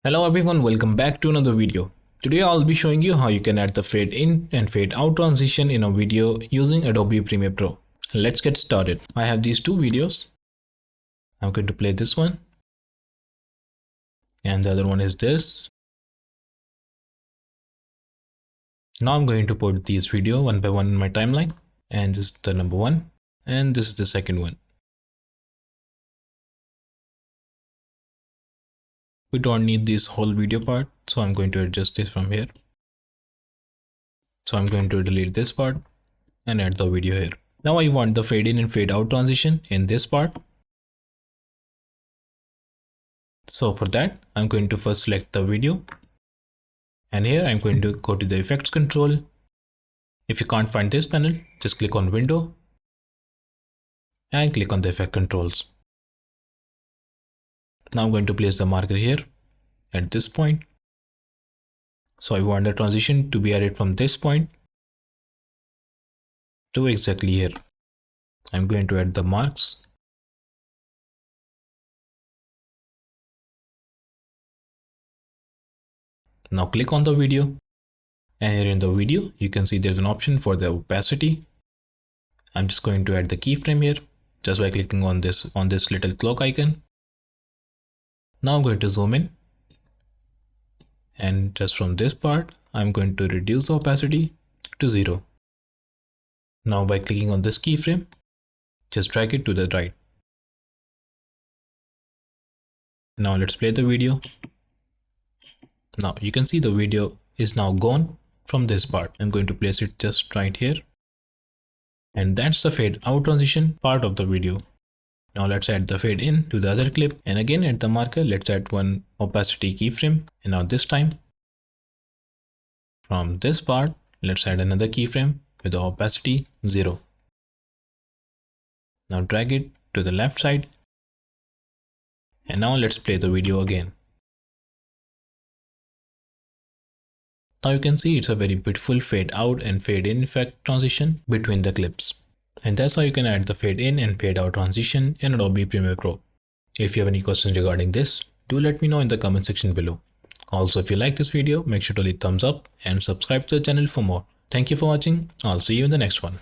Hello everyone, welcome back to another video. Today I'll be showing you how you can add the fade in and fade out transition in a video using Adobe Premiere Pro. Let's get started. I have these two videos. I'm going to play this one. And the other one is this. Now I'm going to put these videos one by one in my timeline. And this is the number one. And this is the second one. We don't need this whole video part, so I'm going to adjust this from here. So I'm going to delete this part and add the video here. Now I want the fade in and fade out transition in this part. So for that, I'm going to first select the video. And here I'm going to go to the effects control. If you can't find this panel, just click on window and click on the effect controls. Now I'm going to place the marker here at this point. So I want the transition to be added from this point to exactly here. I'm going to add the marks. Now click on the video, and here in the video you can see there's an option for the opacity. I'm just going to add the keyframe here just by clicking on this little clock icon. Now I'm going to zoom in, and just from this part I'm going to reduce the opacity to 0. Now by clicking on this keyframe, just drag it to the right. Now let's play the video. Now you can see the video is now gone from this part. I'm going to place it just right here. And that's the fade out transition part of the video. Now let's add the fade in to the other clip, and again at the marker let's add one opacity keyframe, and now this time from this part let's add another keyframe with the opacity 0. Now drag it to the left side, and now let's play the video again. Now you can see it's a very beautiful fade out and fade in effect transition between the clips. And that's how you can add the fade in and fade out transition in Adobe Premiere Pro. If you have any questions regarding this, do let me know in the comment section below. Also, if you like this video, make sure to leave thumbs up and subscribe to the channel for more. Thank you for watching. I'll see you in the next one.